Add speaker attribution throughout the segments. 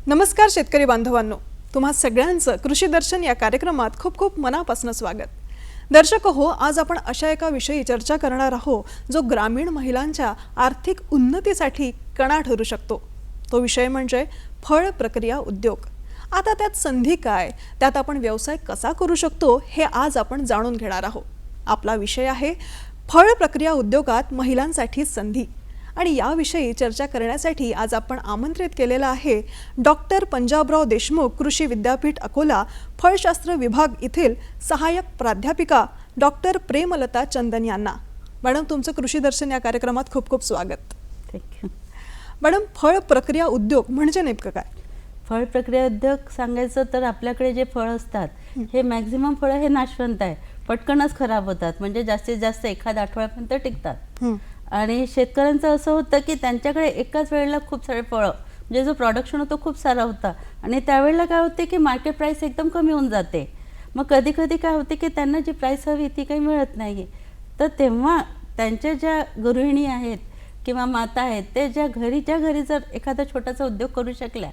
Speaker 1: नमस्कार शेतकरी बांधवांनो, तुम्हा सगळ्यांचं कृषी दर्शन या कार्यक्रमात खूप खूप मनापासून स्वागत. दर्शक हो, आज आपण अशा एका विषयी चर्चा करणार आहोत जो ग्रामीण महिलांच्या आर्थिक उन्नतीसाठी कणा ठरू शकतो. तो विषय म्हणजे फळ प्रक्रिया उद्योग. आता त्यात संधी काय, त्यात आपण व्यवसाय कसा करू शकतो हे आज आपण जाणून घेणार आहोत. आपला विषय आहे फळ प्रक्रिया उद्योगात महिलांसाठी संधी. आणि याविषयी चर्चा करण्यासाठी आज आपण आमंत्रित केलेला आहे डॉक्टर पंजाबराव देशमुख कृषी विद्यापीठ अकोला फळशास्त्र विभाग येथील सहाय्यक प्राध्यापिका डॉक्टर प्रेमलता चंदन यांना. मॅडम, तुमचं कृषी दर्शन या कार्यक्रमात खूप खूप स्वागत.
Speaker 2: थँक्यू.
Speaker 1: मॅडम, फळ प्रक्रिया उद्योग म्हणजे नेमकं काय?
Speaker 2: फळ प्रक्रिया उद्योग सांगायचं तर आपल्याकडे जे फळ असतात हे मॅक्झिमम फळं हे नाशवंत आहे, पटकनच खराब होतात, म्हणजे जास्तीत जास्त एखाद आठवड्यापर्यंत टिकतात. आणि शेतकऱ्यांचं असं होतं की त्यांच्याकडे एकाच वेळेला खूप सारे फळं, म्हणजे जो प्रोडक्शन होतो खूप सारा होता, आणि त्यावेळेला काय होते की मार्केट प्राईस एकदम कमी होऊन जाते. मग कधी कधी काय होते की त्यांना जी प्राईस हवी ती काही मिळत नाही. तर तेव्हा त्यांच्या ज्या गृहिणी आहेत किंवा माता आहेत ते ज्या घरी जर एखादा छोटासा उद्योग करू शकल्या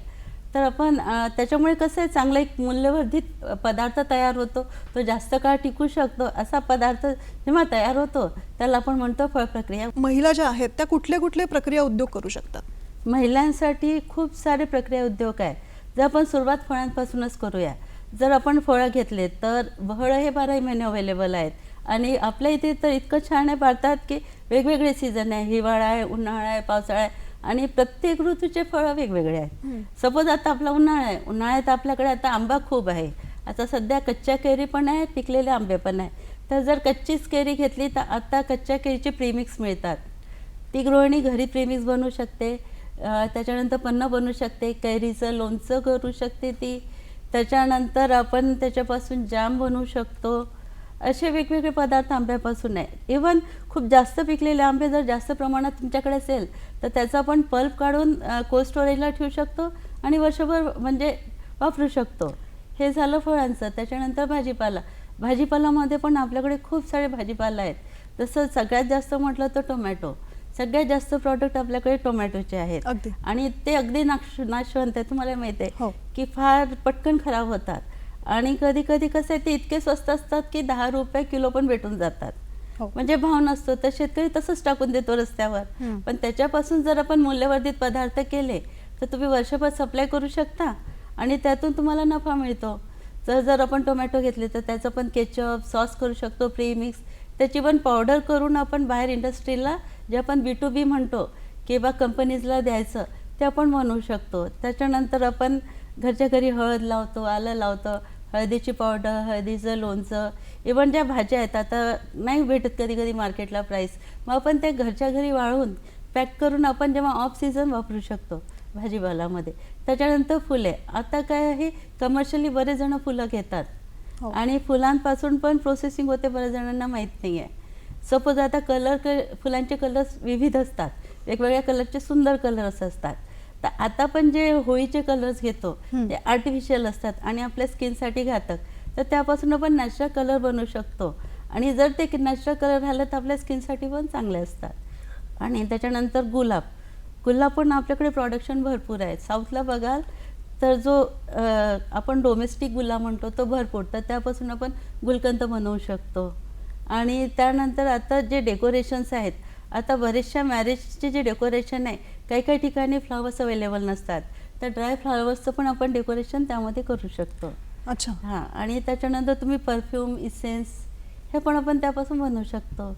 Speaker 2: तर आपण त्याच्यामुळे कसं आहे, चांगला एक मूल्यवर्धित पदार्थ तयार होतो, तो जास्त काळ टिकू शकतो. असा पदार्थ जेव्हा तयार होतो त्याला आपण म्हणतो फळ प्रक्रिया.
Speaker 1: महिला ज्या आहेत त्या कुठले कुठले प्रक्रिया उद्योग करू शकतात?
Speaker 2: महिलांसाठी खूप सारे प्रक्रिया उद्योग आहे. जर आपण सुरुवात फळांपासूनच करूया. जर आपण फळं घेतले तर फळं हे 12 महिने अवेलेबल आहेत, आणि आपल्या इथे तर इतकं छान आहे भारतात की वेगवेगळे सीझन आहे, हिवाळा आहे, उन्हाळा आहे, पावसाळा आहे, आणि प्रत्येक ऋतूचे फळं वेगवेगळे आहेत. सपोज आता आपला उन्हाळा आहे, उन्हाळ्यात आपल्याकडे आता आंबा खूप आहे. आता सध्या कच्च्या केरी पण आहे, पिकलेले आंबे पण आहे. तर जर कच्चीच केरी घेतली तर आता कच्च्या केरीचे प्रीमिक्स मिळतात. ती गृहिणी घरी प्रीमिक्स बनवू शकते, त्याच्यानंतर पन्नं बनवू शकते, कैरीचं लोणचं करू शकते ती, त्याच्यानंतर आपण त्याच्यापासून जाम बनवू शकतो. असे वेगवेगळे पदार्थ आंब्यापासून आहे. इवन खूप जास्त पिकलेले आंबे जर जास्त प्रमाणात तुमच्याकडे असेल तर त्याचा आपण पल्प काढून कोल्ड स्टोरेजला ठेवू शकतो आणि वर्षभर म्हणजे वापरू शकतो. हे झालं फळांचं. त्याच्यानंतर भाजीपालामध्ये पण आपल्याकडे खूप सारे भाजीपाला आहेत. जसं सगळ्यात जास्त म्हटलं तर टोमॅटो. सगळ्यात जास्त प्रॉडक्ट आपल्याकडे टोमॅटोचे आहेत, आणि ते अगदी नाशवंत आहे. तुम्हाला माहिती आहे की फार पटकन खराब होतात, आणि कधी कधी कसं आहे ते इतके स्वस्त असतात की 10 रुपये किलो पण भेटून जातात. म्हणजे भाव नसतो, तर शेतकरी तसंच टाकून देतो रस्त्यावर. पण त्याच्यापासून जर आपण मूल्यवर्धित पदार्थ केले तर तुम्ही वर्षभर सप्लाय करू शकता आणि त्यातून तुम्हाला नफा मिळतो. जर आपण टोमॅटो घेतले तर त्याचं पण केचप सॉस करू शकतो, प्रीमिक्स, त्याची पण पावडर करून आपण बाहेर इंडस्ट्रीला जे आपण B2B म्हणतो किंवा कंपनीजला द्यायचं ते आपण बनवू शकतो. त्याच्यानंतर आपण घरच्या घरी हळद लावतो, आलं लावतो, हळदीची पावडर, हळदीचं लोणचं, इवन ज्या भाज्या आहेत आता नाही भेटत कधी कधी मार्केटला प्राईस, मग आपण ते घरच्या घरी वाळून पॅक करून आपण जेव्हा ऑफ सीझन वापरू शकतो भाजीपालामध्ये. त्याच्यानंतर फुले. आता काय आहे, कमर्शियली बरेच जण फुलं घेतात, आणि फुलांपासून पण प्रोसेसिंग होते, बऱ्याच जणांना माहीत नाही आहे. सपोज आता फुलांचे कलर्स विविध असतात, वेगवेगळ्या कलरचे सुंदर कलर्स असतात. तर आता पण जे होळीचे कलर्स घेतो ते आर्टिफिशियल असतात आणि आपल्या स्किनसाठी घातक, तर त्यापासून आपण नॅचरल कलर बनवू शकतो, आणि जर ते नॅचरल कलर राहिलं तर आपल्या स्किनसाठी पण चांगले असतात. आणि त्याच्यानंतर गुलाब पण आपल्याकडे प्रोडक्शन भरपूर आहे. साऊथला बघाल तर जो आपण डोमेस्टिक गुलाब म्हणतो तो भरपूर, तर त्यापासून आपण गुलकंद बनवू शकतो. आणि त्यानंतर आता जे डेकोरेशन्स आहेत, आता बरेचशा मॅरेजचे जे डेकोरेशन आहे, काही ठिकाणी फ्लॉवर्स अवेलेबल नसतात, तर ड्राय फ्लॉवर्सचं पण आपण डेकोरेशन त्यामध्ये करू शकतो.
Speaker 1: अच्छा.
Speaker 2: हां. आणि त्याच्यानंतर तुम्ही परफ्यूम, इसेन्स हे पण आपण त्यापासून बनवू शकतो.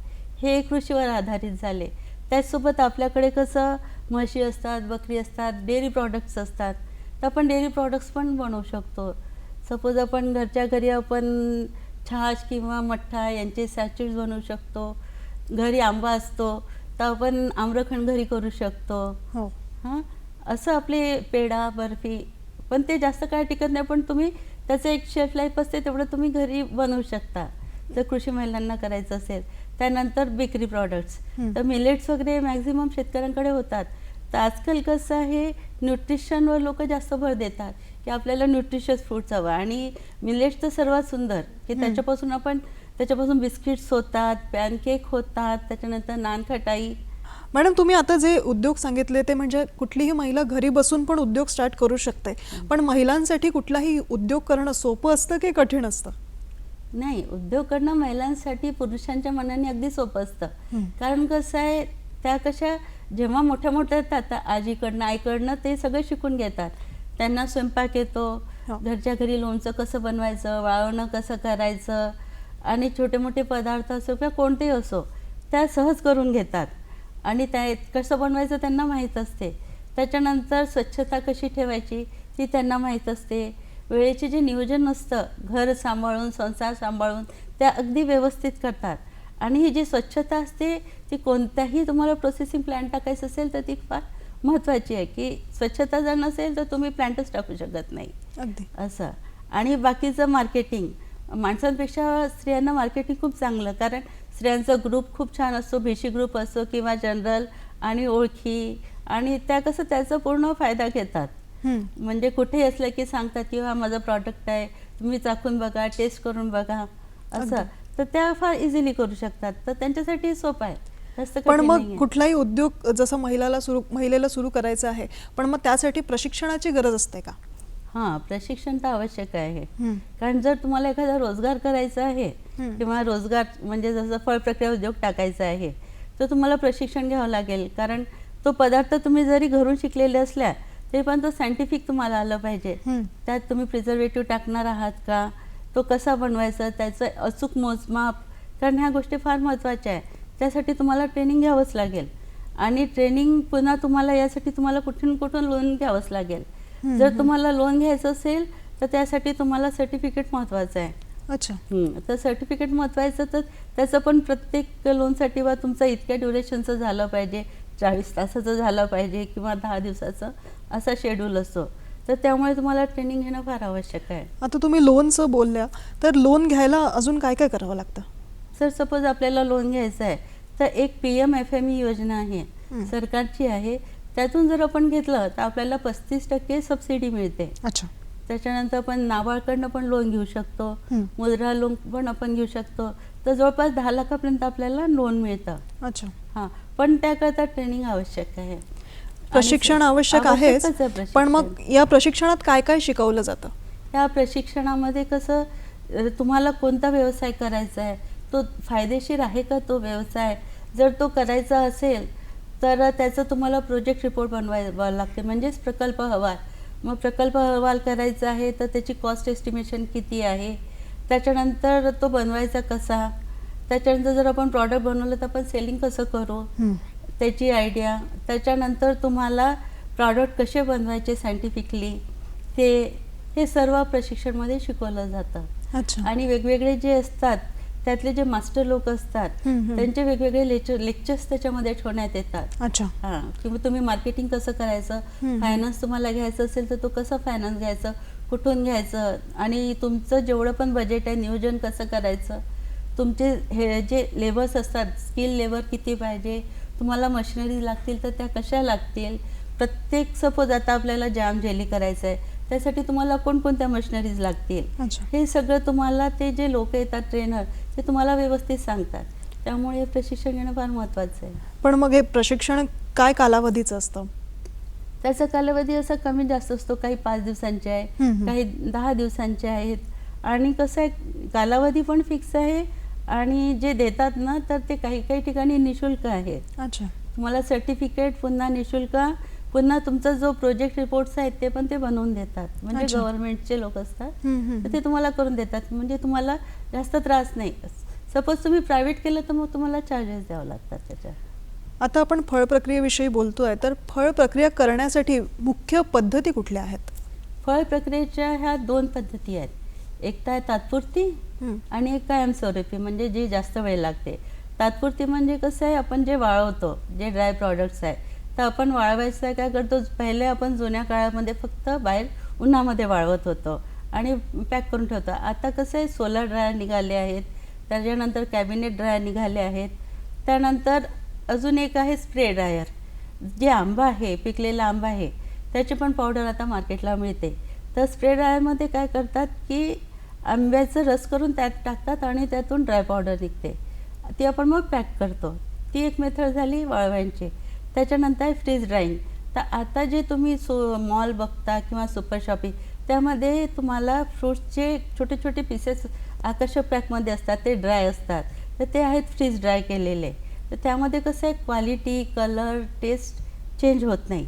Speaker 2: हे कृषीवर आधारित झाले. त्याचसोबत आपल्याकडे कसं म्हशी असतात, बकरी असतात, डेअरी प्रॉडक्ट्स असतात, तर तर आपण डेअरी प्रॉडक्ट्स पण बनवू शकतो. सपोज आपण घरच्या घरी आपण छाछ किंवा मठ्ठा यांचे सॅचेट्स बनवू शकतो. घरी आंबा असतो तर आपण आम्रखंड घरी करू शकतो.
Speaker 1: हो.
Speaker 2: हां, असं आपले पेढा, बर्फी, पण ते जास्त काळ टिकत नाही, पण तुम्ही त्याचं एक शेल्फ लाईफ असते तेवढं तुम्ही घरी बनवू शकता जर कृषी महिलांना करायचं असेल. त्यानंतर बेकरी प्रॉडक्ट्स, तर मिलेट्स वगैरे मॅक्झिमम शेतकऱ्यांकडे होतात. तर आजकाल कसं आहे, न्यूट्रिशनवर लोक जास्त भर देतात की आपल्याला न्यूट्रिशियस फूड्स हवं, आणि मिलेट्स तर सर्वात सुंदर की त्याच्यापासून बिस्किट्स होतात, पॅनकेक होतात, त्याच्यानंतर नानखटाई.
Speaker 1: मॅडम, तुम्ही आता जे उद्योग सांगितले ते म्हणजे कुठलीही महिला घरी बसून पण उद्योग स्टार्ट करू शकते, पण महिलांसाठी कुठलाही उद्योग करणं सोपं असतं की कठीण असतं?
Speaker 2: नाही, उद्योग करणं महिलांसाठी पुरुषांच्या मनाने अगदी सोपं असतं. कारण कसं आहे, त्या कशा जेव्हा मोठ्या मोठ्या येतात, आता आजीकडनं आईकडनं ते सगळं शिकून घेतात. त्यांना स्वयंपाक येतो, घरच्या घरी लोणचं कसं बनवायचं, वाळवणं कसं करायचं, आणि छोटे मोठे पदार्थ असो किंवा कोणतेही असो त्या सहज करून घेतात, आणि त्या कसं बनवायचं त्यांना माहीत असते. त्याच्यानंतर स्वच्छता कशी ठेवायची ती त्यांना माहीत असते. वेळेचे जे नियोजन असतं, घर सांभाळून, संसार सांभाळून त्या अगदी व्यवस्थित करतात. आणि ही जी स्वच्छता असते ती कोणत्याही तुम्हाला प्रोसेसिंग प्लॅन्ट टाकायचं असेल तर ती फार महत्त्वाची आहे, की स्वच्छता जर नसेल तर तुम्ही प्लॅन्टच टाकू शकत नाही
Speaker 1: अगदी
Speaker 2: असं. आणि बाकीचं मार्केटिंग, माणसांपेक्षा स्त्रियांना मार्केटिंग खूप चांगलं, कारण स्त्रियांचा ग्रुप खूप छान असतो, भेशी ग्रुप असो किंवा जनरल आणि ओळखी, आणि त्या कसं त्याचा पूर्ण फायदा घेतात. म्हणजे कुठेही असलं की सांगतात की हा माझा प्रॉडक्ट आहे, तुम्ही चाखून बघा, टेस्ट करून बघा असं. तर त्या फार इझिली करू शकतात, तर त्यांच्यासाठी सोपं आहे, जास्त
Speaker 1: पण
Speaker 2: कठीण
Speaker 1: मग
Speaker 2: नाहीये.
Speaker 1: कुठलाही उद्योग जसं महिलेला सुरू करायचा आहे, पण मग त्यासाठी प्रशिक्षणाची गरज असते का?
Speaker 2: हां, प्रशिक्षण तर आवश्यक आहे. कारण जर तुम्हाला एखादा रोजगार करायचा आहे किंवा रोजगार म्हणजे जसं फळ प्रक्रिया उद्योग टाकायचा आहे, तर तुम्हाला प्रशिक्षण घ्यावं लागेल. कारण तो पदार्थ तुम्ही जरी घरून शिकलेले असल्या तरी पण तो सायंटिफिक तुम्हाला आलं पाहिजे. त्यात तुम्ही प्रिझर्वेटिव्ह टाकणार आहात का, तो कसा बनवायचा, त्याचं अचूक मोजमाप, कारण ह्या गोष्टी फार महत्त्वाच्या आहे. त्यासाठी तुम्हाला ट्रेनिंग घ्यावंच लागेल, आणि ट्रेनिंग पुन्हा तुम्हाला यासाठी तुम्हाला कुठून लोन घ्यावंच लागेल. जर तुम्हाला लोन घ्यायचं असेल तर त्यासाठी तुम्हाला सर्टिफिकेट महत्त्वाचं आहे.
Speaker 1: अच्छा.
Speaker 2: तर सर्टिफिकेट महत्त्वाचं, तर त्याचं पण प्रत्येक लोनसाठी वा तुमचं इतक्या ड्युरेशनचं झालं पाहिजे, 40 तासाचं झालं पाहिजे किंवा 10 दिवसाचं, असा शेड्यूल असतो. तर त्यामुळे तुम्हाला ट्रेनिंग घेणं फार आवश्यक आहे.
Speaker 1: आता तुम्ही लोनचं बोलल्या, तर लोन घ्यायला अजून काय काय करावं लागतं?
Speaker 2: सर, सपोज आपल्याला लोन घ्यायचं आहे तर एक PMFME योजना आहे, सरकारची आहे. त्यातून जर आपण घेतलं तर आपल्याला 35% सबसिडी मिळते.
Speaker 1: अच्छा.
Speaker 2: त्याच्यानंतर आपण नाबार्डकडनं पण लोन घेऊ शकतो, मुद्रा लोन पण आपण घेऊ शकतो. तर जवळपास 10 लाखापर्यंत आपल्याला लोन मिळतं.
Speaker 1: अच्छा.
Speaker 2: हां, पण त्याकरता ट्रेनिंग आवश्यक आहे.
Speaker 1: प्रशिक्षण आवश्यक आहेच,
Speaker 2: आवश्यकच आहे
Speaker 1: पण मग
Speaker 2: प्रशिक्षण.
Speaker 1: या प्रशिक्षणात काय काय शिकवलं जातं?
Speaker 2: या प्रशिक्षणामध्ये कसं तुम्हाला कोणता व्यवसाय करायचा आहे, तो फायदेशीर आहे का तो व्यवसाय. जर तो करायचा असेल तर त्याचं तुम्हाला प्रोजेक्ट रिपोर्ट बनवावं लागते, म्हणजेच प्रकल्प अहवाल. मग प्रकल्प अहवाल करायचा आहे तर त्याची कॉस्ट एस्टिमेशन किती आहे, त्याच्यानंतर तो बनवायचा कसा, त्याच्यानंतर जर आपण प्रॉडक्ट बनवलं तर आपण सेलिंग कसं करू, त्याची आयडिया, त्याच्यानंतर तुम्हाला प्रॉडक्ट कसे बनवायचे सायंटिफिकली, हे सर्व प्रशिक्षणमध्ये शिकवलं जातं.
Speaker 1: अच्छा.
Speaker 2: आणि वेगवेगळे जे असतात त्यातले जे मास्टर लोक असतात त्यांचे वेगवेगळे लेक्चर्स त्याच्यामध्ये ठेवण्यात येतात.
Speaker 1: अच्छा.
Speaker 2: हां, किंवा तुम्ही मार्केटिंग कसं करायचं, फायनान्स तुम्हाला घ्यायचं असेल तर तो कसं फायनान्स घ्यायचं, कुठून घ्यायचं, आणि तुमचं जेवढं पण बजेट आहे नियोजन कसं करायचं, तुमचे हे जे लेबर्स असतात, स्किल लेबर किती पाहिजे, तुम्हाला मशिनरीज लागतील तर त्या कशा लागतील, प्रत्येक सपोज आता आपल्याला जाम जेली करायचं आहे त्यासाठी तुम्हाला कोणकोणत्या मशिनरीज लागतील,
Speaker 1: अच्छा.
Speaker 2: हे सगळं तुम्हाला ते जे लोक येतात ट्रेनर ते तुम्हाला व्यवस्थित सांगतात. त्यामुळे हे प्रशिक्षण घेणं फार महत्त्वाचं आहे.
Speaker 1: पण मग हे प्रशिक्षण काय कालावधीचं असतं?
Speaker 2: त्याचा कालावधी असा कमी जास्त असतो, काही 5 दिवसांचे आहे, काही 10 दिवसांचे आहेत. आणि कसं आहे, कालावधी पण फिक्स आहे, आणि जे देतात ना तर ते काही काही ठिकाणी निशुल्क आहे.
Speaker 1: अच्छा.
Speaker 2: तुम्हाला सर्टिफिकेट पुन्हा निशुल्क, पुन्हा तुमचा जो प्रोजेक्ट रिपोर्ट्स आहेत ते पण ते बनवून देतात. म्हणजे
Speaker 1: अच्छा.
Speaker 2: गव्हर्नमेंटचे लोक असतात तर ते तुम्हाला करून देतात, म्हणजे तुम्हाला जास्त त्रास नाही. सपोज तुम्ही प्रायव्हेट केलं तर मग तुम्हाला चार्जेस द्यावं लागतात त्याच्या.
Speaker 1: आता आपण फळ प्रक्रियेविषयी बोलतोय, तर फळ प्रक्रिया करण्यासाठी मुख्य पद्धती कुठल्या आहेत?
Speaker 2: फळ प्रक्रियेच्या ह्या 2 पद्धती आहेत. एक तर आहे तात्पुरती
Speaker 1: हं.
Speaker 2: आणि एक कायमस्वरूपी, म्हणजे जी जास्त वेळ लागते. तात्पुरती म्हणजे कसं आहे, आपण जे वाळवतो, जे ड्राय प्रॉडक्ट्स आहे, तर आपण वाळवायचं काय करतो, पहिले आपण जुन्या काळामध्ये फक्त बाहेर उन्हामध्ये वाळवत होतो आणि पॅक करून ठेवतो. आता कसं आहे, सोलर ड्रायर निघाले आहेत, त्याच्यानंतर कॅबिनेट ड्रायर निघाले आहेत. त्यानंतर अजून एक आहे स्प्रे ड्रायर. जे आंबा आहे, पिकलेला आंबा आहे, त्याची पण पावडर आता मार्केटला मिळते. तर स्प्रे ड्रायरमध्ये काय करतात की आंब्याचं रस करून त्यात टाकतात आणि त्यातून ड्राय पावडर निघते. ती आपण मग पॅक करतो. ती एक मेथड झाली वाळवायची. त्याच्यानंतर फ्रीज ड्राईंग. तर आता जे तुम्ही मॉल बघता किंवा सुपर शॉपिंग, त्यामध्ये तुम्हाला फ्रूट्सचे छोटे छोटे पीसेस आकर्षक पॅकमध्ये असतात, ते ड्राय असतात. तर ते आहेत फ्रीज ड्राय केलेले. तर त्यामध्ये कसं आहे, क्वालिटी, कलर, टेस्ट चेंज होत नाही.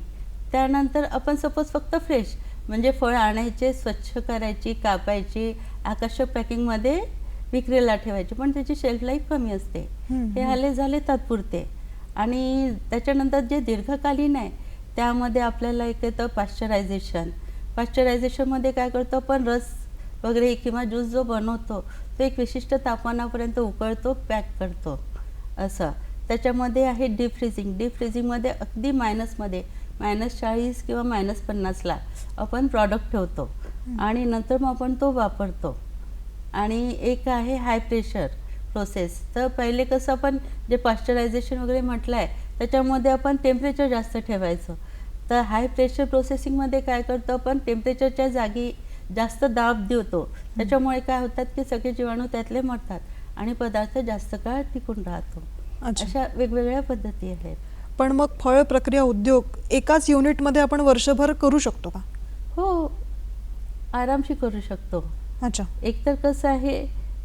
Speaker 2: त्यानंतर आपण सपोज फक्त फ्रेश म्हणजे फळं आणायचे, स्वच्छ करायची, कापायची, आकर्षक पॅकिंगमध्ये विक्रीला ठेवायची, पण त्याची शेल्फ लाईफ कमी असते. हे झाले तात्पुरते. आणि त्याच्यानंतर जे दीर्घकालीन आहे, त्यामध्ये आपल्याला एक येतं पाश्चरायझेशन. पाश्चरायझेशनमध्ये काय करतो आपण, रस वगैरे किंवा ज्यूस जो बनवतो तो एक विशिष्ट तापमानापर्यंत उकळतो, पॅक करतो असं. त्याच्यामध्ये आहे डीप फ्रीजिंग. डीप फ्रीजिंगमध्ये अगदी मायनसमध्ये -40 किंवा -50ला आपण प्रॉडक्ट ठेवतो आणि नंतर मग आपण तो वापरतो. आणि एक आहे हाय प्रेशर प्रोसेस. तर पहिले कसं आपण जे पाश्चरायझेशन वगैरे म्हटलं आहे, त्याच्यामध्ये आपण टेम्परेचर जास्त ठेवायचं. तर हाय प्रेशर प्रोसेसिंगमध्ये काय करतो आपण, टेम्परेचरच्या जागी जास्त दाब देतो. त्याच्यामुळे काय होतात की सगळे जीवाणू त्यातले मरतात आणि पदार्थ जास्त काळ टिकून राहतो. अशा वेगवेगळ्या पद्धती आहेत.
Speaker 1: पण मग फळ प्रक्रिया उद्योग एकाच युनिटमध्ये आपण वर्षभर करू शकतो का?
Speaker 2: हो, आरामशी करू शकतो.
Speaker 1: अच्छा.
Speaker 2: एकतर कसं आहे,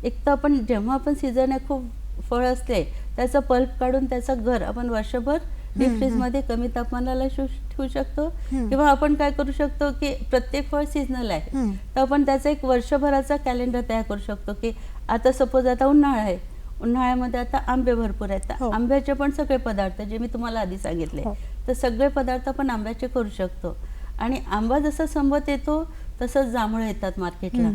Speaker 2: एक तर आपण जेव्हा आपण सीझन आहे, खूप फळ असले, त्याचा पल्प काढून त्याचं घर आपण वर्षभर डीप फ्रीजमध्ये कमी तापमानाला ठेवू शकतो. किंवा आपण काय करू शकतो की प्रत्येक फळ सीझनल आहे, तर आपण त्याचा एक वर्षभराचा कॅलेंडर तयार करू शकतो की आता सपोज आता उन्हाळा आहे, उन्हाळ्यामध्ये आता आंबे भरपूर आहेत, तर आंब्याचे पण सगळे पदार्थ जे मी तुम्हाला आधी सांगितले, तर सगळे पदार्थ आपण आंब्याचे करू शकतो. आणि आंबा जसा संपत येतो तसंच जांभळं येतात मार्केटला.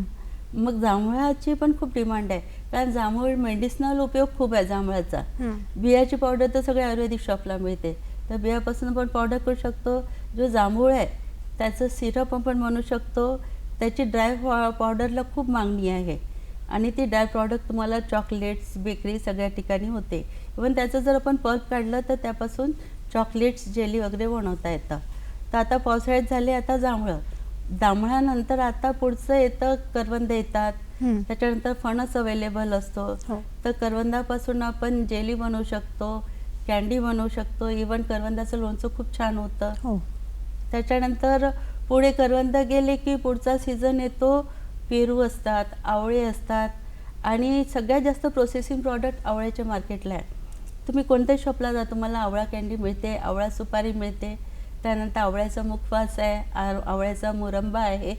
Speaker 2: मग जांभळाची पण खूप डिमांड आहे, कारण जांभूळ मेडिसिनल उपयोग खूप आहे जांभळाचा. बियाची पावडर तर सगळ्या आयुर्वेदिक शॉपला मिळते, तर बियापासून आपण पावडर करू शकतो. जो जांभूळ आहे त्याचं सिरप आपण बनवू शकतो. त्याची ड्राय पावडरला खूप मागणी आहे आणि ती ड्राय प्रॉडक्ट तुम्हाला चॉकलेट्स, बेकरी सगळ्या ठिकाणी होते. इव्हन त्याचं जर आपण पल्प काढलं तर त्यापासून चॉकलेट्स, जेली वगैरे बनवता येतं. तर आता पावसाळ्यात झाले आता जांभळं. जांभळानंतर आता पुढचं येतं करवंद येतात. त्याच्यानंतर फणस अवेलेबल असतो. तर करवंदापासून आपण जेली बनवू शकतो, कॅन्डी बनवू शकतो. इव्हन करवंदाचं लोणचं खूप छान होतं. त्याच्यानंतर पुढे करवंद गेले की पुढचा सीझन येतो, पेरू असतात, आवळे असतात आणि सगळ्यात जास्त प्रोसेसिंग प्रॉडक्ट आवळ्याच्या मार्केटला आहे. तुम्ही कोणत्याही शॉपला जा, तुम्हाला आवळा कॅन्डी मिळते, आवळा सुपारी मिळते. त्यानंतर आवळ्याचा मुखवास आहे, आवळ्याचा मुरंबा आहे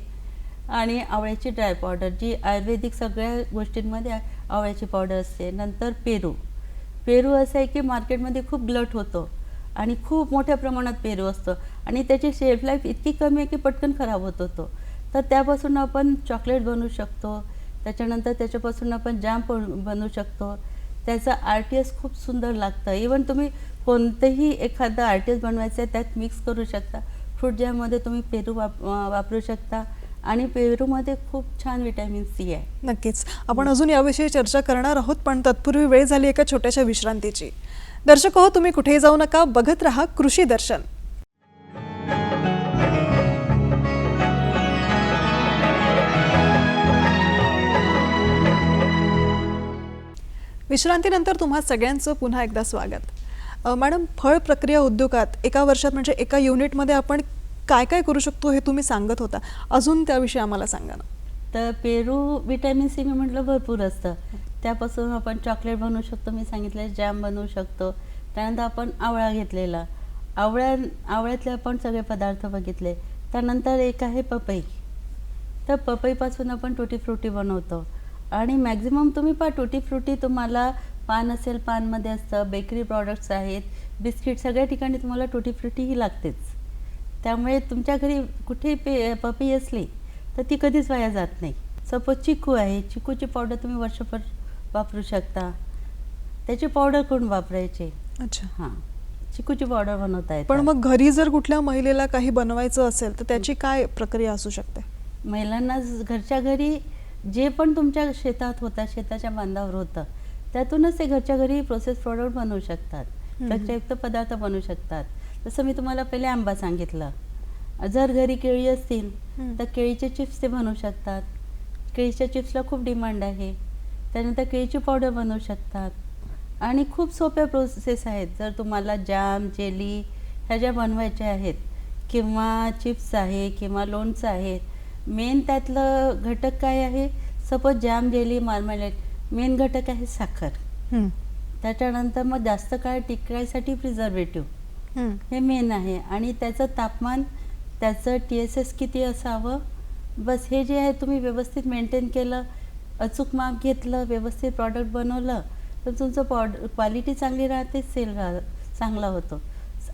Speaker 2: आणि आवळ्याची ड्राय पावडर, जी आयुर्वेदिक सगळ्या गोष्टींमध्ये आवळ्याची पावडर असते. नंतर पेरू असं आहे की मार्केटमध्ये खूप ग्लट होतो आणि खूप मोठ्या प्रमाणात पेरू असतो आणि त्याची शेल्फ लाईफ इतकी कमी आहे की पटकन खराब होत होतो. तर त्यापासून आपण चॉकलेट बनवू शकतो. त्याच्यानंतर त्याच्यापासून आपण जाम बनवू शकतो. त्याचं RTS खूप सुंदर लागतं. इवन तुम्ही कोणतंही एखादं RTS बनवायचं आहे त्यात मिक्स करू शकता. फ्रूट जॅममध्ये तुम्ही पेरू वापरू शकता आणि पेरूमध्ये खूप छान व्हिटॅमिन C आहे.
Speaker 1: नक्कीच आपण अजून याविषयी चर्चा करणार आहोत, पण तत्पूर्वी वेळ झाली एका छोट्याशा विश्रांतीची. दर्शक हो, तुम्ही कुठेही जाऊ नका, बघत रहा कृषी दर्शन. विश्रांतीनंतर तुम्हा सगळ्यांचं पुन्हा एकदा स्वागत. मॅडम, फळ प्रक्रिया उद्योगात एका वर्षात म्हणजे एका युनिटमध्ये आपण काय काय करू शकतो हे तुम्ही सांगत होता, अजून त्याविषयी आम्हाला सांगा ना.
Speaker 2: तर पेरू व्हिटॅमिन C मी म्हटलं भरपूर असतं. त्यापासून आपण चॉकलेट बनवू शकतो, मी सांगितलं जॅम बनवू शकतो. त्यानंतर आपण आवळा घेतलेला, आवळ्यातले आपण सगळे पदार्थ बघितले. त्यानंतर एक आहे पपई. तर पपईपासून आपण टुटी फ्रुटी बनवतो आणि मॅक्झिमम तुम्ही टुटी फ्रुटी तुम्हाला पान असेल, पानमध्ये असतं, बेकरी प्रॉडक्ट्स आहेत, बिस्किट, सगळ्या ठिकाणी तुम्हाला टुटी फ्रुटी ही लागतेच. त्यामुळे तुमच्या घरी कुठेही पपई असली तर ती कधीच वाया जात नाही. सपोज चिकू आहे, चिकूची पावडर तुम्ही वर्षभर वापरू शकता. त्याची पावडर करून वापरायची.
Speaker 1: अच्छा.
Speaker 2: हां, चिकूची पावडर बनवता येते.
Speaker 1: पण मग घरी जर कुठल्या महिलेला काही बनवायचं असेल तर त्याची काय प्रक्रिया असू शकते?
Speaker 2: महिलांना घरच्या घरी जे पण तुमच्या शेतात होतं, शेताच्या बांधावर होतं, त्यातूनच ते घरच्या घरी प्रोसेस प्रॉडक्ट बनवू शकतात, प्रक्रियायुक्त पदार्थ बनवू शकतात. जसं मी तुम्हाला पहिले आंबा सांगितलं. जर घरी केळी असतील तर केळीचे चिप्स ते बनवू शकतात. केळीच्या चिप्सला खूप डिमांड आहे. त्यानंतर केळीची पावडर बनवू शकतात. आणि खूप सोप्या प्रोसेस आहेत. जर तुम्हाला जॅम, जेली ह्या ज्या बनवायच्या आहेत किंवा चिप्स आहे किंवा लोणचं आहे, मेन त्यातलं घटक काय आहे? Suppose jam, jelly, marmalade, main घटक आहे साखर. त्याच्यानंतर मग जास्त काळ टिकायसाठी प्रिझर्वेटिव्ह हे मेन आहे. आणि त्याचं तापमान, त्याचं TSS किती असावं, बस हे जे आहे तुम्ही व्यवस्थित मेंटेन केलं, अचूक माप घेतलं, व्यवस्थित प्रॉडक्ट बनवलं तर तुमचं क्वालिटी चांगली राहते, सेल चांगला होतो.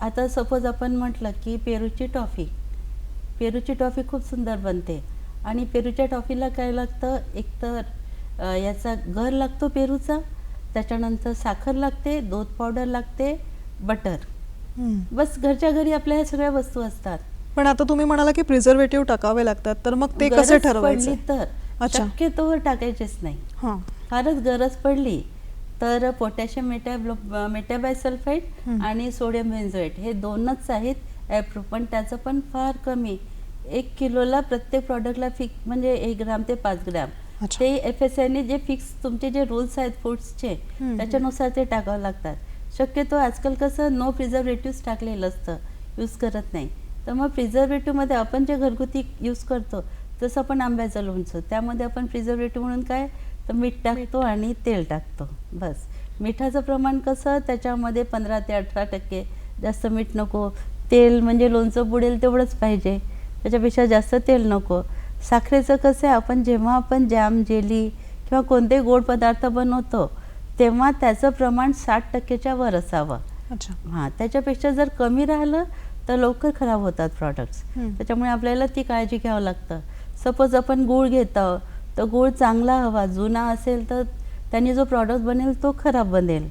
Speaker 2: आता सपोज आपण म्हटलं की पेरूची टॉफी खूप सुंदर बनते. आणि पेरूच्या टॉफीला काय लागतं? एकतर याचा गर लागतो पेरूचा, त्याच्यानंतर साखर लागते, दूध पावडर लागते, बटर. बस घरच्या घरी आपल्या ह्या सगळ्या वस्तू असतात.
Speaker 1: पण आता तुम्ही म्हणाला की प्रिझर्वेटिव्ह टाकावे लागतात, तर मग ते कसं
Speaker 2: गरज
Speaker 1: ठरवायचं?
Speaker 2: पडली तर
Speaker 1: अच्छा.
Speaker 2: शक्यतोवर टाकायचेच नाही.
Speaker 1: हां.
Speaker 2: फारच गरज पडली तर पोटॅशियम मेटाबायसल्फाइड आणि सोडियम बेन्झोएट हे दोनच आहेत ॲप्रूव्ह. पण त्याचं पण फार कमी. 1 किलोला प्रत्येक प्रॉडक्टला फिक्स म्हणजे 1 ग्राम ते 5 ग्राम.
Speaker 1: अच्छा.
Speaker 2: ते FSIने जे फिक्स तुमचे जे रूल्स आहेत फूड्सचे त्याच्यानुसार ते टाकावं लागतात. शक्यतो आजकाल कसं नो प्रिझर्वेटिव्ह टाकलेलं असतं, यूज करत नाही. तर मग प्रिझर्वेटिव्हमध्ये आपण जे घरगुती यूज करतो जसं आपण आंब्याचं लोणचं, त्यामध्ये आपण प्रिझर्वेटिव्ह म्हणून काय तर मीठ टाकतो आणि तेल टाकतो. बस मिठाचं प्रमाण कसं त्याच्यामध्ये 15 ते 18%, जास्त मीठ नको. तेल म्हणजे लोणचं बुडेल तेवढंच पाहिजे, त्याच्यापेक्षा जास्त तेल नको. साखरेचं कसं आहे, जेव्हा आपण जॅम, जेली किंवा कोणते गोड पदार्थ बनवतो तेव्हा त्याचं प्रमाण 60%च्या वर असावं.
Speaker 1: अच्छा.
Speaker 2: हां, त्याच्यापेक्षा जर कमी राहिलं तर लवकर खराब होतात प्रॉडक्ट्स. त्याच्यामुळे आपल्याला ती काळजी घ्यावं लागतं. सपोज आपण गूळ घेतो तर गूळ चांगला हवा, जुना असेल तर त्यांनी जो प्रॉडक्ट बनेल तो खराब बनेल.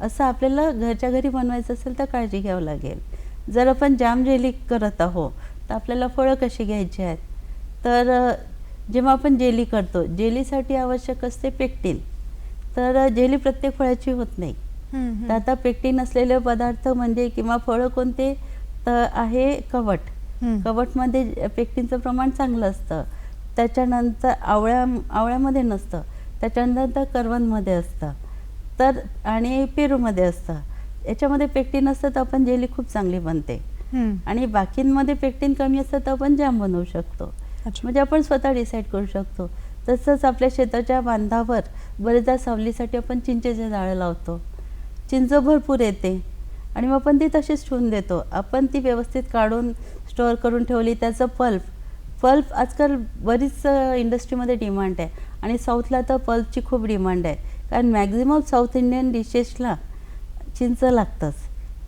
Speaker 2: असं आपल्याला घरच्या घरी बनवायचं असेल तर काळजी घ्यावं लागेल. जर आपण जाम जेली करत आहोत तर आपल्याला फळं कशी घ्यायची आहेत, तर जेव्हा आपण जेली करतो, जेलीसाठी आवश्यक असते पेक्टिन. तर जेली प्रत्येक फळाची होत नाही. तर आता पेक्टिन असलेले पदार्थ म्हणजे किंवा फळं कोणते तर आहे कवट. कवटमध्ये पेक्टिनचं प्रमाण चांगलं असतं. त्याच्यानंतर आवळ्यामध्ये नसतं. त्याच्यानंतर करवंदमध्ये असतं तर आणि पेरूमध्ये असतं. याच्यामध्ये पेक्टिन असतं तर आपण जेली खूप चांगली बनते. आणि बाकींमध्ये पेक्टिन कमी असतं तर आपण जाम बनवू शकतो. म्हणजे आपण स्वतः डिसाईड करू शकतो. तसंच आपल्या शेताच्या बांधावर बरेचदा सावलीसाठी आपण चिंचेचे झाडं लावतो. चिंच भरपूर येते आणि मग आपण ती तशीच ठेवून देतो. आपण ती व्यवस्थित काढून स्टोअर करून ठेवली. त्याचं पल्प आजकाल बरीच इंडस्ट्रीमध्ये डिमांड आहे आणि साऊथला तर पल्पची खूप डिमांड आहे. कारण मॅक्झिमम साऊथ इंडियन डिशेसला चिंच लागतंच.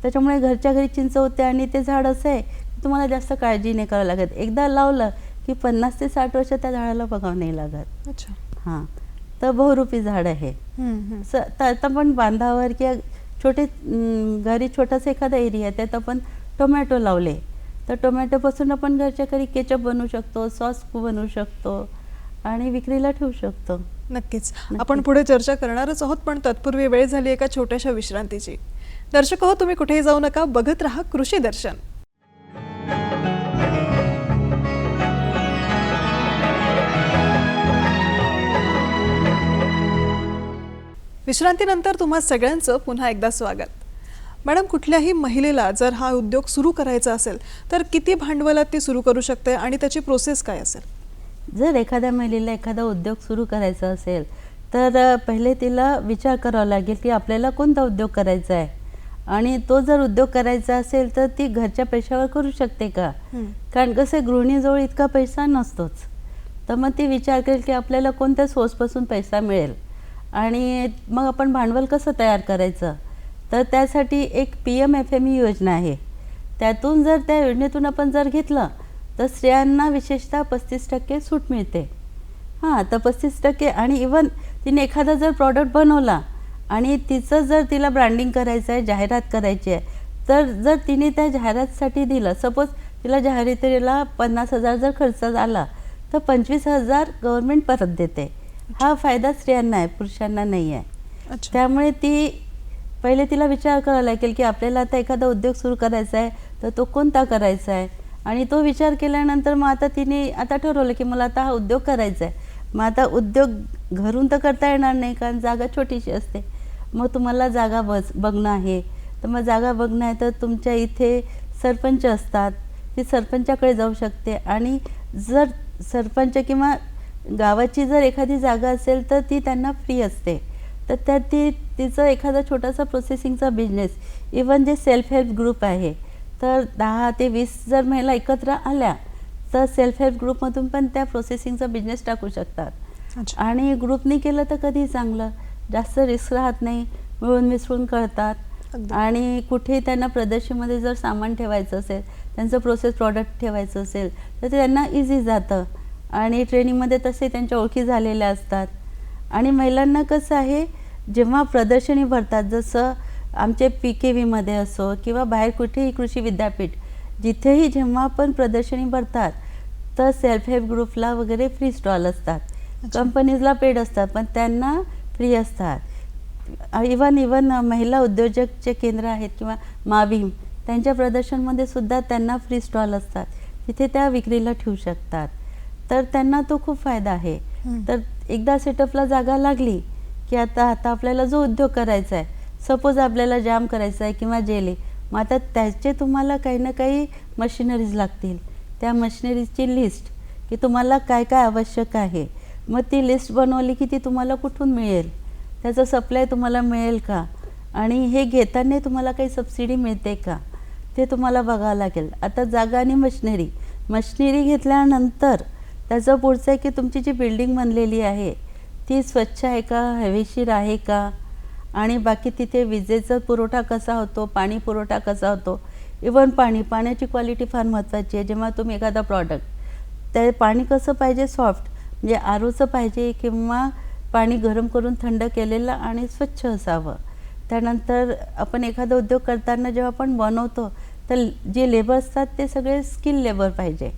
Speaker 2: त्याच्यामुळे घरच्या घरी चिंच होते आणि ते झाड असं आहे की तुम्हाला जास्त काळजी नाही करावं लागत. एकदा लावलं की 50 ते 60 वर्ष त्या झाडाला बघावं नाही लागत.
Speaker 1: अच्छा.
Speaker 2: हां, तर बहुरूपी झाड आहे. तर आता पण बांधावर किंवा छोटे घरी छोटासा एखादा एरिया त्यात आपण टोमॅटो लावले तर टोमॅटोपासून आपण घरच्या घरी केचप बनवू शकतो, सॉस बनवू शकतो आणि विक्रीला ठेवू शकतो.
Speaker 1: नक्कीच आपण पुढे चर्चा करणारच आहोत, पण तत्पूर्वी वेळ झाली एका छोट्याशा विश्रांतीची. दर्शक हो, तुम्ही कुठेही जाऊ नका, बघत राहा कृषी दर्शन. विश्रांतीनंतर तुम्हा सगळ्यांचं पुन्हा एकदा स्वागत. मॅडम, कुठल्याही महिलेला जर हा उद्योग सुरू करायचा असेल तर किती भांडवलात ती सुरू करू शकते आणि त्याची प्रोसेस काय असेल?
Speaker 2: जर एखाद्या महिलेला एखादा उद्योग सुरू करायचा असेल तर पहिले तिला विचार करावा लागेल की आपल्याला कोणता उद्योग करायचा आहे आणि तो जर उद्योग करायचा असेल तर ती घरच्या पैशावर करू शकते का. कारण कसं गृहिणीजवळ इतका पैसा नसतोच. तर मग ती विचार करेल की आपल्याला कोणत्या सोर्सपासून पैसा मिळेल आणि मग आपण भांडवल कसं तयार करायचं. तर त्यासाठी एक PMFME योजना आहे. त्यातून जर त्या योजनेतून आपण जर घेतलं तर स्त्रियांना विशेषतः 35% सूट मिळते. हां, तर 35% आणि इवन तिने एखादा जर प्रॉडक्ट बनवला आणि तिचं जर तिला ब्रँडिंग करायचं आहे, जाहिरात करायची आहे, तर जर तिने त्या जाहिरातीसाठी दिलं, सपोज तिला जाहिरातीला 50,000 जर खर्च झाला तर 25,000 गव्हर्नमेंट परत देते. हा फायदा स्त्रियांना आहे, पुरुषांना नाही आहे.
Speaker 1: अच्छा.
Speaker 2: त्यामुळे ती पहिले तिला विचार करावा लागेल की आपल्याला आता एखादा उद्योग सुरू करायचा आहे तर तो कोणता करायचा आहे. आणि तो विचार केल्यानंतर मग आता तिने आता ठरवलं की मला आता हा उद्योग करायचा आहे. मग आता उद्योग घरून तर करता येणार नाही, कारण जागा छोटीशी असते. मग तुम्हाला जागा बघणं आहे, तर मग जागा बघणं आहे तर तुमच्या इथे सरपंच असतात, ती सरपंचाकडे जाऊ शकते. आणि जर सरपंच किंवा गावाची जर एखादी जागा असेल तर ती त्यांना फ्री असते. तर त्यात तिचं एखादा छोटासा प्रोसेसिंगचा बिझनेस, इवन जे सेल्फ हेल्प ग्रुप आहे, तर 10 ते 20 जर महिला एकत्र आल्या तर सेल्फ हेल्प ग्रुपमधून पण त्या प्रोसेसिंगचा बिझनेस टाकू शकतात.
Speaker 1: अच्छा.
Speaker 2: आणि ग्रुपनी केलं तर कधीही चांगलं, जास्त रिस्क राहत नाही, मिळून मिसळून करतात.
Speaker 1: अगदी.
Speaker 2: आणि कुठेही त्यांना प्रदर्शनीमध्ये जर सामान ठेवायचं असेल, त्यांचं प्रोसेस प्रॉडक्ट ठेवायचं असेल तर ते त्यांना इझी जातं. आणि ट्रेनिंगमध्ये तसे त्यांच्या ओळखी झालेल्या असतात. आणि महिलांना कसं आहे, जेव्हा प्रदर्शनी भरतात, जसं आमचे PKVमध्ये असो किंवा बाहेर कुठेही कृषी विद्यापीठ, जिथेही जेव्हा पण प्रदर्शनी भरतात तर सेल्फ हेल्प ग्रुपला वगैरे फ्री स्टॉल असतात. कंपनीजला पेड असतात पण त्यांना फ्री असतात. इवन महिला उद्योजक जे केंद्र आहेत किंवा माविम, त्यांच्या प्रदर्शनमध्ये सुद्धा त्यांना फ्री स्टॉल असतात, तिथे त्या विक्रीला ठेवू शकतात. तर त्यांना तो खूप फायदा आहे. तर एकदा सेटअपला जागा लागली की आता आपल्याला जो उद्योग करायचा आहे, सपोज आपल्याला जाम करायचा आहे किंवा जेली, मग आता त्याचे तुम्हाला काही ना काही मशिनरीज लागतील. त्या मशिनरीजची लिस्ट की तुम्हाला काय काय आवश्यक आहे, मग ती लिस्ट बनवली की ती तुम्हाला कुठून मिळेल, त्याचा सप्लाय तुम्हाला मिळेल का, आणि हे घेताना तुम्हाला काही सबसिडी मिळते का, ते तुम्हाला बघावं लागेल. आता जागा आणि मशिनरी घेतल्यानंतर त्याचं पुढचं आहे की तुमची जी बिल्डिंग बनलेली आहे ती स्वच्छ आहे का, हवेशीर आहे का, आणि बाकी तिथे विजेचा पुरवठा कसा होतो, पाणी पुरवठा कसा होतो. इवन पाण्याची क्वालिटी फार महत्त्वाची आहे. जेव्हा तुम्ही एखादा प्रॉडक्ट, ते पाणी कसं पाहिजे, सॉफ्ट, म्हणजे आरोचं पाहिजे किंवा पाणी गरम करून थंड केलेलं आणि स्वच्छ असावं. त्यानंतर आपण एखादा उद्योग करताना जेव्हा आपण बनवतो तर जे लेबर असतात ते सगळे स्किल लेबर पाहिजे.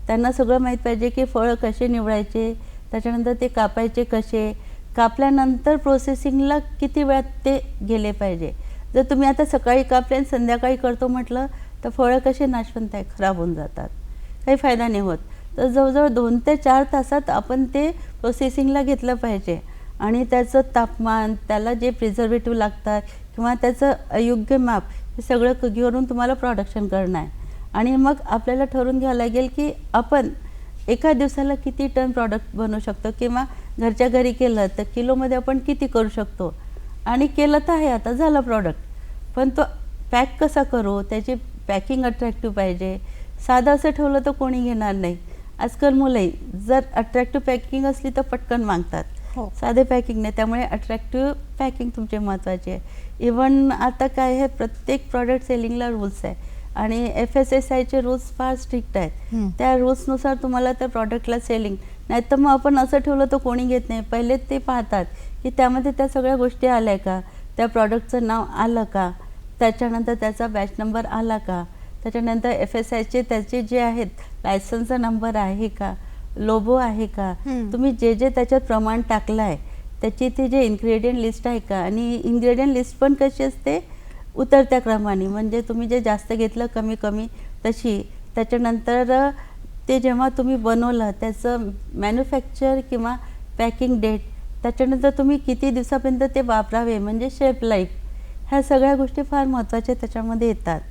Speaker 2: त्यांना सगळं माहीत पाहिजे की फळं कसे निवडायचे, त्याच्यानंतर ते कापायचे कसे, कापल्यानंतर प्रोसेसिंगला किती वेळात ते गेले पाहिजे. जर तुम्ही आता सकाळी कापले आणि संध्याकाळी करतो म्हटलं तर फळं कसे नाशवंत आहे, खराब होऊन जातात, काही फायदा नाही होत. तर जवळजवळ 2 ते 4 तासात आपण ते प्रोसेसिंगला घेतलं पाहिजे. आणि त्याचं तापमान, त्याला जे प्रिझर्वेटिव्ह लागतात किंवा त्याचं अयोग्य माप, हे सगळं घेऊन तुम्हाला प्रोडक्शन करणं आहे. आणि मग आपल्याला ठरवून घ्यावं लागेल की आपण एका दिवसाला किती टन प्रॉडक्ट बनवू शकतो, किंवा घरच्या घरी केलं तर किलोमध्ये आपण किती करू शकतो. आणि केलं तर आहे, आता झालं प्रॉडक्ट, पण तो पॅक कसा करू, त्याची पॅकिंग अट्रॅक्टिव्ह पाहिजे. साधं असं ठेवलं तर कोणी घेणार नाही. आजकाल मुलंही जर अट्रॅक्टिव्ह पॅकिंग असली तर पटकन मागतात,
Speaker 1: हो.
Speaker 2: साधे पॅकिंग नाही. त्यामुळे अट्रॅक्टिव्ह पॅकिंग तुमचे महत्त्वाचे आहे. इवन आता काय आहे, प्रत्येक प्रॉडक्ट सेलिंगला रूल्स आहे आणि FSSAIचे रूल्स फार स्ट्रिक्ट आहेत. त्या रूल्सनुसार तुम्हाला त्या प्रॉडक्टला सेलिंग, नाही तर मग आपण असं ठेवलं तर कोणी घेत नाही. पहिले ते पाहतात की त्यामध्ये त्या सगळ्या गोष्टी आल्या का, त्या प्रॉडक्टचं नाव आलं का, त्याच्यानंतर त्याचा बॅच नंबर आला का, त्याच्यानंतर FSAIचे त्याचे जे आहेत लायसन्सचा नंबर आहे का, लोगो आहे का, तुम्ही जे जे त्याच्यात प्रमाण टाकलं आहे त्याची ती जे इन्ग्रेडियंट लिस्ट आहे का. आणि इन्ग्रेडियंट लिस्ट पण कशी असते, उतरत्या क्रमाने, म्हणजे तुम्ही जे जास्त घेतलं कमी तशी. त्याच्यानंतर ते जेव्हा तुम्ही बनवलं त्याचं मॅन्युफॅक्चर किंवा पॅकिंग डेट, त्याच्यानंतर तुम्ही किती दिवसापर्यंत ते वापरावे, म्हणजे शेल्फ लाईफ, ह्या सगळ्या गोष्टी फार महत्त्वाच्या त्याच्यामध्ये येतात.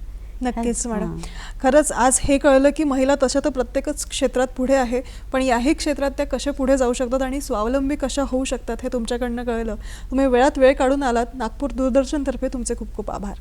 Speaker 1: नक्कीच मॅडम. खरंच आज हे कळलं की महिला तशा तर प्रत्येकच क्षेत्रात पुढे आहे, पण याही क्षेत्रात त्या कशा पुढे जाऊ शकतात आणि स्वावलंबी कशा होऊ शकतात हे तुमच्याकडनं कळलं. तुम्ही वेळात वेळ काढून आलात. नागपूर दूरदर्शनतर्फे तुमचे खूप खूप आभार.